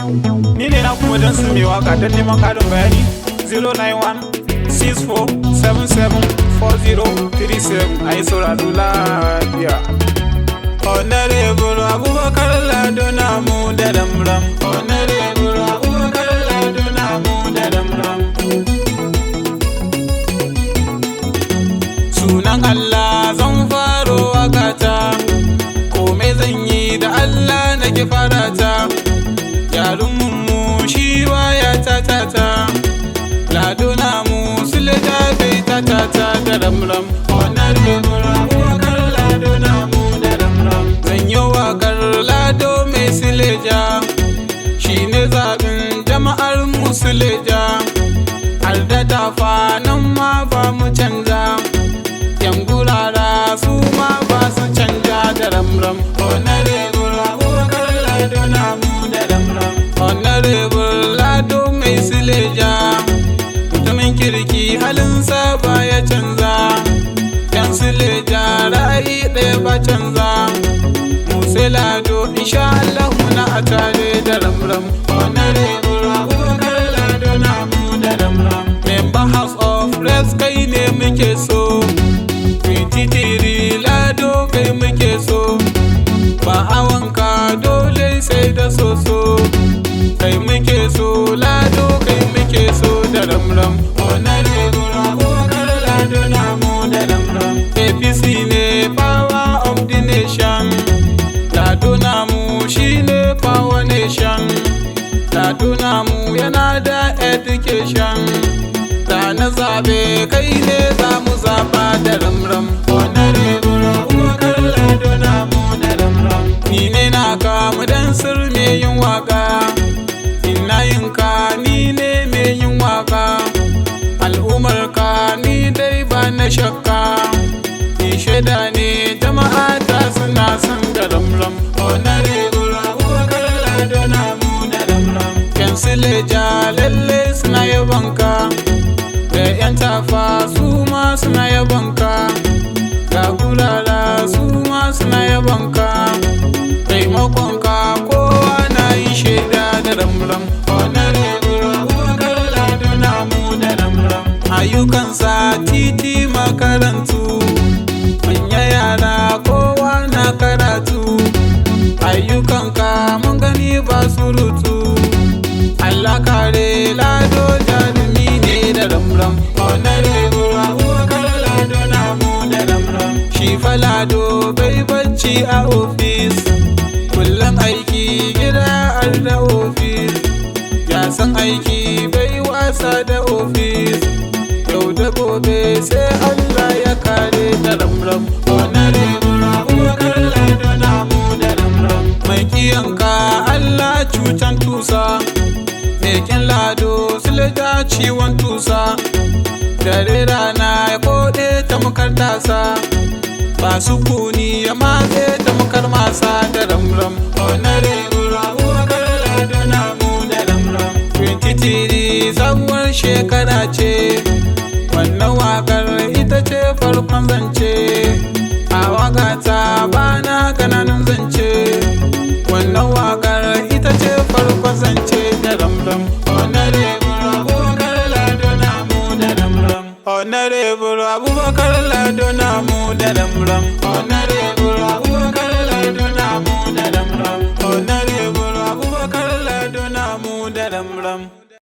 Ni ne na kuma dan su mai waka don neman karin bayani 091-6477-4037 a yi sauraro lafiya. Honorable Abubakar Lado namu da damram. Honorable Abubakar Lado namu da damram. Sunan Allah zan faro wakata, komai zan yi da Allah nake farata. Jaruminmu shi waya ta Lado namu sulta bai ta da ramram. Honorable Abubakar Lado namu da ramram. Zan yi wakar Lado mai sileja, shi ne zaɓin jama'ar musuleja. Har da tafa nan ma ba mu canza, yan gurara su ma ba su canja da ramram. Honorable Abubakar Lado namu da ramram. Honorable Lado mai sileja, mutumin kirki halinsa ba ya canza. Yan sileja ra'ayi ɗaya ba canza. Musa Lado insha Allah muna a tare da ramram. Honorable Abubakar Lado namu da ramram. Member House of Reps kai ne muke so, 23 Lado kai muke so. Ba hawanka dole sai da soso, kai muke so Lado kai muke so da ramram. Honorable Abubakar Lado namu da ramram. APC ne power of the nation, Lado namu shine power nation. Lado namu yana da education, da na zabe kai ne za mu zaba da ramram. Honorable Abubakar Lado namu da ramram. Ni ne naka mu dan sir me yin waka, ina yin ka ni ne me yin waka. Al'ummar ka ni dai ba na shakka, ni shaida ne jama'a ta suna son da ramram. Honorable Abubakar Lado namu da ramram. Yan sileja lalle suna yabanka, da yan tafa su ma suna yabanka, ga gurara su ma suna yabanka. Taimakonka kowa na yi shaida da ramram. Honorable Abubakar Lado namu da ramram. Ayyukansa titi makarantu, manya yara kowa na karatu. Ayyukanka mun gani ba surutu, Allah kare Lado jarumi ne da ramram. Honorable Abubakar Lado namu da ramram. Shi fa Lado bai bacci a ofis, kullum aiki gida har da ofis. Ya san aiki bai wasa da ofis, yau da gobe sai Allah ya kare da ramram. Honorable Abubakar Lado namu da ramram. Mai kiyanka Allah cutan tusa, Mekin Lado sulta ciwon tusa. Dare rana ya kode ta mukar tasa, ba su kuni ya matse ta mukar masa da ramram. Honorable Abubakar Lado namu da ramram. 23 sabuwar shekara ce, wannan wakar ita ce farkon zance. A wakata bana kananan zance, wannan wakar ita ce farkon zance da ramram. Honorable Abubakar Lado namu da ramram. Honorable Abubakar Lado namu da ramram. Honorable Abubakar Lado namu da ramram. Honorable Abubakar Lado namu da ramram.